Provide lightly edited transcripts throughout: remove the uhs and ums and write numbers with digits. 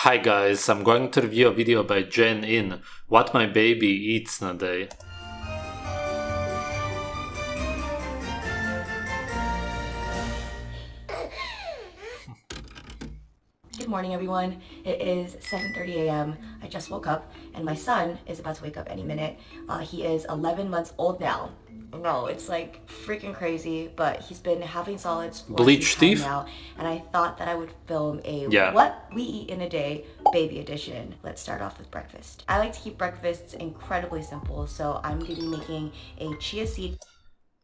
Hi guys, I'm going to review a video by Jen in What My Baby Eats in a Day. Good morning everyone. It is 7:30 a.m. I just woke up and my son is about to wake up any minute. He is 11 months old now. No, it's like freaking crazy, but he's been having solids for Bleach some time teeth? now, and I thought that I would film a Yeah. what we eat in a day baby edition. Let's start off with breakfast. I like to keep breakfasts incredibly simple, so I'm going to be making a chia seed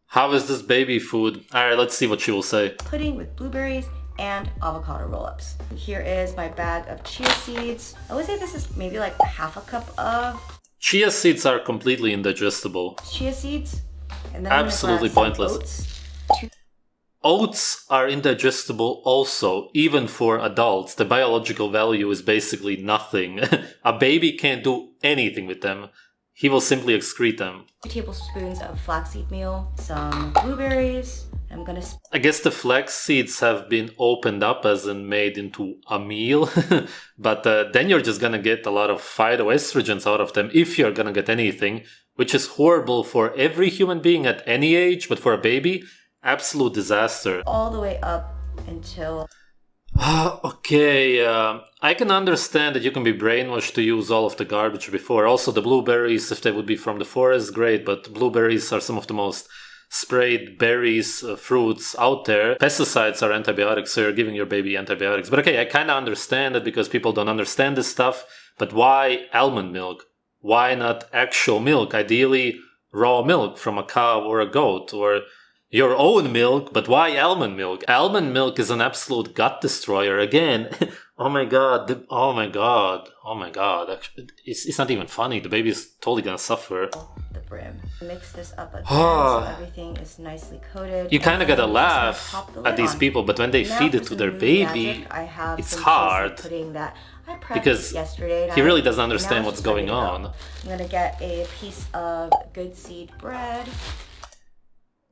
How is this baby food? Alright, let's see what she will say. pudding with blueberries and avocado roll-ups. Here is my bag of chia seeds. I would say this is maybe like half a cup of Chia seeds are completely indigestible. chia seeds. And then Absolutely I'm gonna grab pointless. some oats. Oats are indigestible also, even for adults. The biological value is basically nothing. A baby can't do anything with them. He will simply excrete them. 2 tablespoons of flaxseed meal, some blueberries. I'm gonna I guess the flax seeds have been opened up as in made into a meal, but then you're just gonna get a lot of phytoestrogens out of them if you're gonna get anything, which is horrible for every human being at any age, but for a baby, absolute disaster. all the way up until Okay, I can understand that you can be brainwashed to use all of the garbage before. Also, the blueberries, if they would be from the forest, great, but blueberries are some of the most sprayed berries, fruits out there. Pesticides are antibiotics, so you're giving your baby antibiotics. But okay, I kind of understand it because people don't understand this stuff. But why almond milk? Why not actual milk? Ideally, raw milk from a cow or a goat, or your own milk, but why almond milk? Almond milk is an absolute gut destroyer. Again, oh my god, oh my god, oh my god. Actually, it's not even funny. The baby is totally gonna suffer. the brim. Mix this up again so everything is nicely coated. You kind of And gotta then I'm just gonna laugh pop the at lid these on. people, but when they Now feed for it to some their new baby, magic, I have it's some hard. chia seed pudding that I prepped because yesterday. he really doesn't Now understand it's what's just ready going to go. on. I'm gonna get a piece of good seed bread.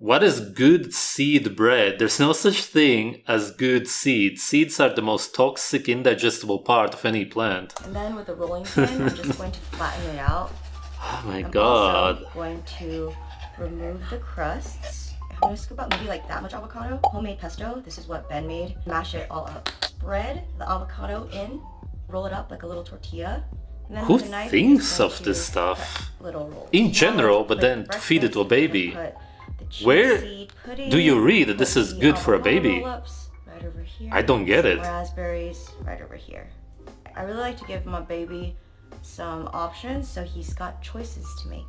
What is good seed bread? There's no such thing as good seeds. Seeds are the most toxic, indigestible part of any plant. And then with a rolling pin, I'm just going to flatten it out. Oh my I'm god. also going to remove the crusts. I'm going to scoop out maybe like that much avocado. Homemade pesto. This is what Ben made. Mash it all up. Spread the avocado in. Roll it up like a little tortilla. And then Who with a knife, thinks I'm going of to this stuff? cut little rolls. In Now, general, but like then to feed it to a breakfast, baby. put the chia Where seed pudding, do you read that this put is the good for a avocado baby? roll-ups right over here. I don't get Some it. raspberries right over here. I really like to give my baby some options so he's got choices to make.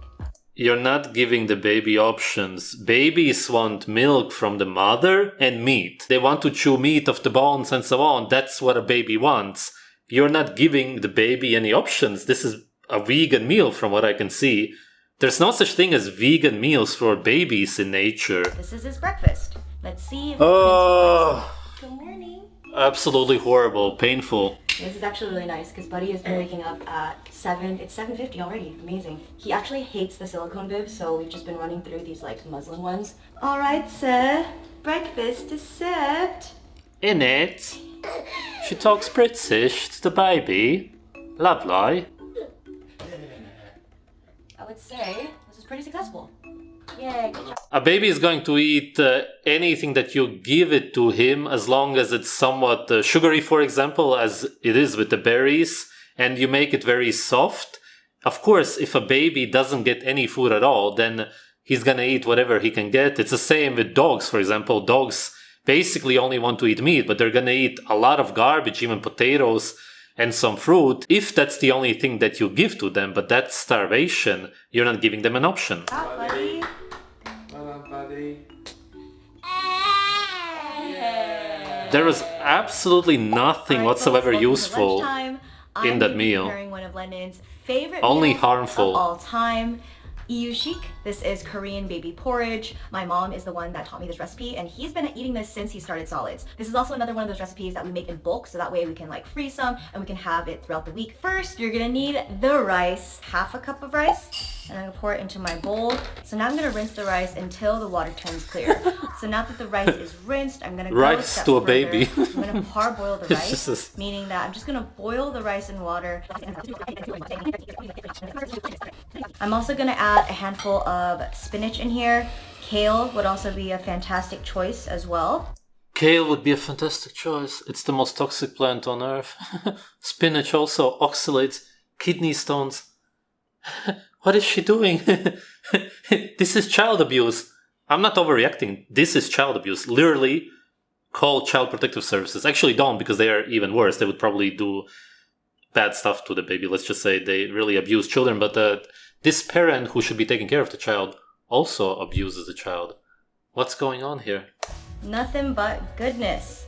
You're not giving the baby options. Babies want milk from the mother and meat. They want to chew meat off the bones and so on. That's what a baby wants. You're not giving the baby any options. This is a vegan meal from what I can see. There's no such thing as vegan meals for babies in nature. This is his breakfast. Let's see if Oh, Good morning. absolutely horrible, painful. This is actually really nice because Buddy has been waking up at 7. It's 7:50 already. Amazing. He actually hates the silicone bibs, so we've just been running through these like muslin ones. All right, sir. Breakfast is served. In it, she talks British to the baby. Lovely. I would say this is pretty successful. Yay, good job. A baby is going to eat anything that you give it to him as long as it's somewhat sugary, for example, as it is with the berries, and you make it very soft. Of course, if a baby doesn't get any food at all, then he's gonna eat whatever he can get. It's the same with dogs, for example. Dogs basically only want to eat meat, but they're gonna eat a lot of garbage, even potatoes and some fruit, if that's the only thing that you give to them. But that's starvation. You're not giving them an option. Ah, Buddy. Well done, buddy. There was absolutely nothing All right, whatsoever folks, welcome to useful. lunchtime. in I'm that gonna be meal. preparing one of London's favorite Only meals harmful. of all time. EU chic. This is Korean baby porridge. My mom is the one that taught me this recipe, and he's been eating this since he started solids. This is also another one of those recipes that we make in bulk, so that way we can like freeze some and we can have it throughout the week. First, you're gonna need the rice, half a cup of rice, and I'm gonna pour it into my bowl. So now I'm gonna rinse the rice until the water turns clear. So now that the rice is rinsed, I'm gonna go a step to a further. baby. I'm gonna parboil the It's just rice, meaning that I'm just gonna boil the rice in water. I'm also gonna add a handful of spinach in here. Kale would also be a fantastic choice as well. Kale would be a fantastic choice. It's the most toxic plant on earth. Spinach also oxalates kidney stones. What is she doing? This is child abuse. I'm not overreacting. This is child abuse. Literally, call Child Protective Services. Actually, don't, because they are even worse. They would probably do bad stuff to the baby. Let's just say they really abuse children. But this parent who should be taking care of the child also abuses the child. What's going on here? Nothing but goodness.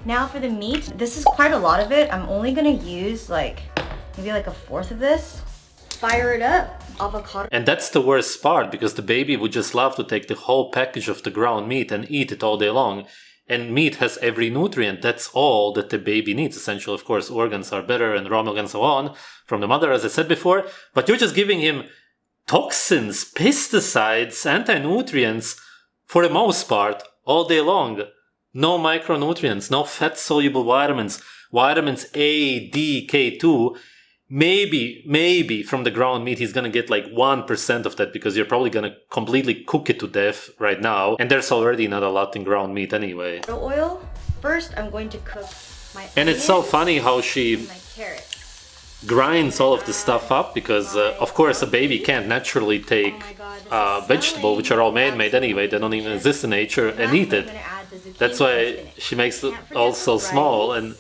Now for the meat. This is quite a lot of it. I'm only gonna use maybe a fourth of this. Fire it up. Avocado. And that's the worst part, because the baby would just love to take the whole package of the ground meat and eat it all day long. And meat has every nutrient. That's all that the baby needs. Essentially, of course, organs are better and raw milk and so on from the mother, as I said before. But you're just giving him toxins, pesticides, anti-nutrients for the most part all day long. No micronutrients, no fat-soluble vitamins, vitamins A, D, K2. Maybe from the ground meat he's gonna get 1% of that, because you're probably gonna completely cook it to death right now, and there's already not a lot in ground meat anyway. Oil. First, I'm going to cook my And it's so funny how she my carrots. grinds all of the stuff up, because of course a baby can't naturally take vegetables, which are all man-made anyway, they don't even exist in nature, and eat it. That's why she makes it all so small and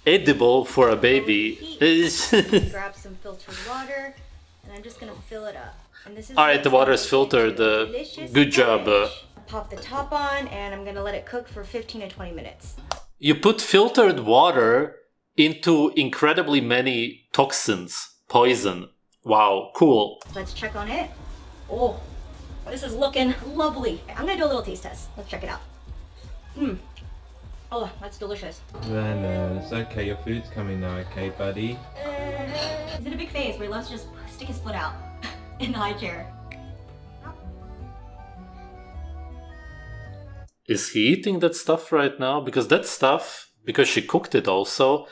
edible for a baby. Grab some filtered water, and I'm just gonna fill it up. And this is Alright, the water is filtered. Good job. Pop the top on, and I'm gonna let it cook for 15 to 20 minutes. You put filtered water into incredibly many toxins, poison. Wow, cool. Let's check on it. Oh, this is looking lovely. I'm gonna do a little taste test. Let's check it out. Oh, that's delicious. It's okay, your food's coming now, okay, buddy? He's in a big phase where he loves to just stick his foot out in the high chair. Is he eating that stuff right now? Because that stuff, because she cooked it also,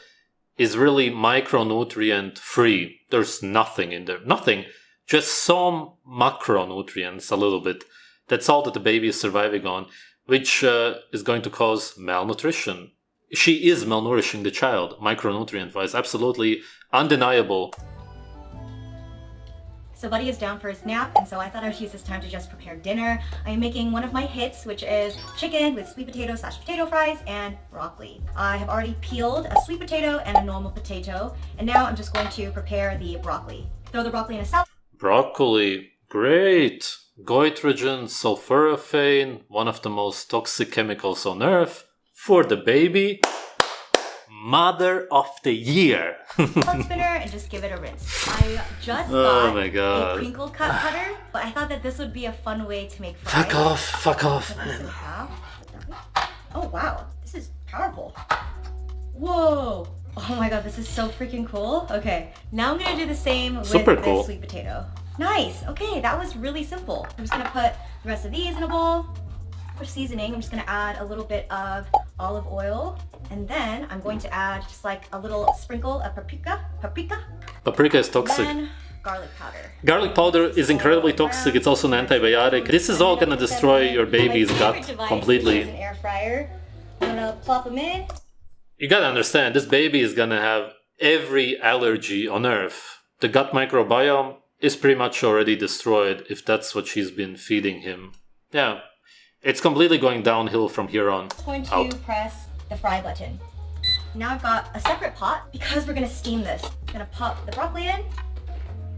is really micronutrient free. There's nothing in there. Nothing. Just some macronutrients, a little bit. That's all that the baby is surviving on, which is going to cause malnutrition. She is malnourishing the child, micronutrient-wise. Absolutely undeniable. So Buddy is down for his nap, and so I thought I would use this time to just prepare dinner. I'm making one of my hits, which is chicken with sweet potato / potato fries and broccoli. I have already peeled a sweet potato and a normal potato, and now I'm just going to prepare the broccoli. Throw the broccoli in a salad. Broccoli, great. Goitrogen, sulforaphane, one of the most toxic chemicals on earth. For the baby, Mother of the Year. Spinner and just give it a rinse. I just got a crinkle cut cutter, but I thought that this would be a fun way to make fries. Fuck off, Cut this in man. half. Oh wow, this is powerful. Whoa. Oh my god, this is so freaking cool. Okay, now I'm gonna do the same with this sweet potato. Nice. Okay, that was really simple. I'm just gonna put the rest of these in a bowl. For seasoning, I'm just gonna add a little bit of olive oil, and then I'm going to add just a little sprinkle of paprika. Paprika is toxic. Then garlic powder. Garlic powder is incredibly toxic. It's also an antibiotic. This is all gonna destroy your baby's gut completely. An air fryer. I'm gonna plop them in. You gotta understand, this baby is gonna have every allergy on earth. The gut microbiome is pretty much already destroyed if that's what she's been feeding him. Yeah, it's completely going downhill from here on. I'm going to press the fry button. Now I've got a separate pot because we're gonna steam this. I'm gonna pop the broccoli in,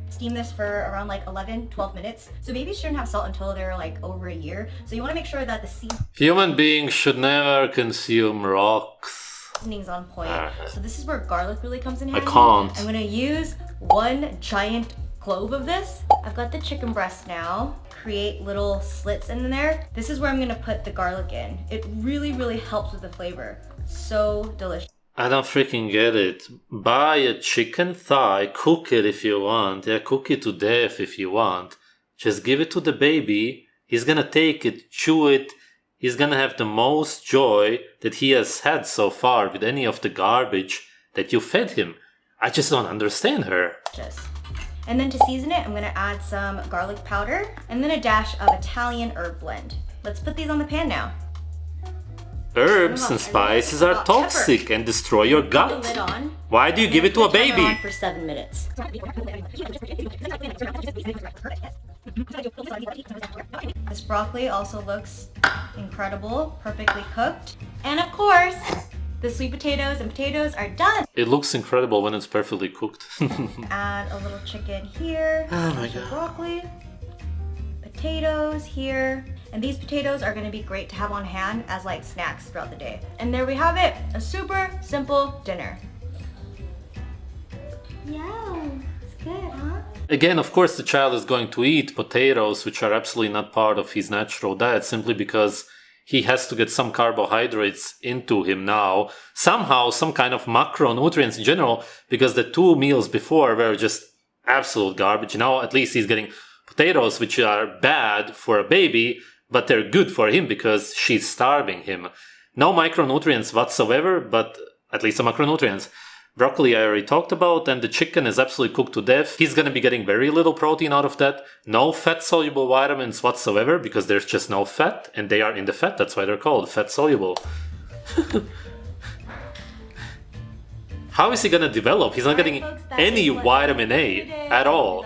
steam this for around 11-12 minutes. So babies shouldn't have salt until they're over a year. So you wanna make sure that the Human beings should never consume rocks. seasoning's on point. So this is where garlic really comes in handy. I can't. I'm gonna use one giant clove of this. I've got the chicken breast now. Create little slits in there. This is where I'm gonna put the garlic in. It really, really helps with the flavor. So delicious. I don't freaking get it. Buy a chicken thigh, cook it if you want. Yeah, cook it to death if you want. Just give it to the baby. He's gonna take it, chew it. He's gonna have the most joy that he has had so far with any of the garbage that you fed him. I just don't understand her. And then to season it, I'm gonna add some garlic powder and then a dash of Italian herb blend. Let's put these on the pan now. Herbs and spices are toxic and destroy your gut. Put the lid on. Why do you give it to a baby? On for 7 minutes. This broccoli also looks incredible, perfectly cooked. And of course, the sweet potatoes and potatoes are done. It looks incredible when it's perfectly cooked. Add a little chicken here. Oh my God. Broccoli. Potatoes here. And these potatoes are going to be great to have on hand as like snacks throughout the day. And there we have it. A super simple dinner. Yeah, it's good, huh? Again, of course, the child is going to eat potatoes, which are absolutely not part of his natural diet, simply because he has to get some carbohydrates into him now. Somehow, some kind of macronutrients in general, because the 2 meals before were just absolute garbage. Now, at least he's getting potatoes, which are bad for a baby, but they're good for him because she's starving him. No micronutrients whatsoever, but at least some macronutrients. Broccoli I already talked about, and the chicken is absolutely cooked to death. He's gonna be getting very little protein out of that. No fat-soluble vitamins whatsoever, because there's just no fat, and they are in the fat, that's why they're called fat-soluble. How is he gonna develop? He's not getting any vitamin A at all.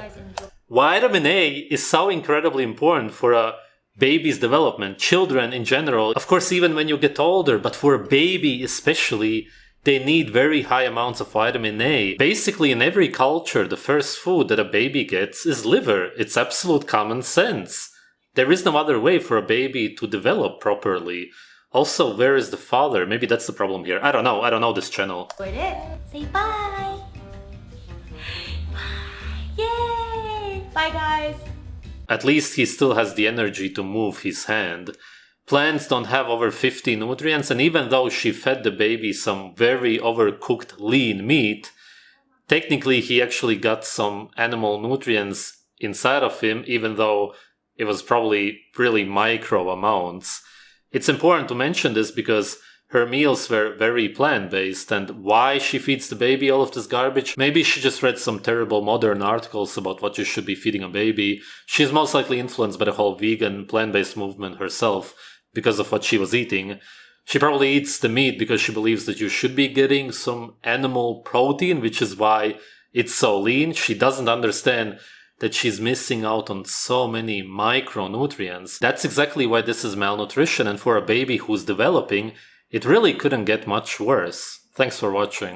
Vitamin A is so incredibly important for a baby's development, children in general. Of course, even when you get older, but for a baby especially, they need very high amounts of vitamin A. Basically, in every culture, the first food that a baby gets is liver. It's absolute common sense. There is no other way for a baby to develop properly. Also, where is the father? Maybe that's the problem here. I don't know this channel. Enjoyed it. Say bye. Yay! Bye, guys. At least he still has the energy to move his hand. Plants don't have over 50 nutrients, and even though she fed the baby some very overcooked lean meat, technically he actually got some animal nutrients inside of him, even though it was probably really micro amounts. It's important to mention this because her meals were very plant-based, and why she feeds the baby all of this garbage? Maybe she just read some terrible modern articles about what you should be feeding a baby. She's most likely influenced by the whole vegan, plant-based movement herself because of what she was eating. She probably eats the meat because she believes that you should be getting some animal protein, which is why it's so lean. She doesn't understand that she's missing out on so many micronutrients. That's exactly why this is malnutrition, and for a baby who's developing, it really couldn't get much worse. Thanks for watching.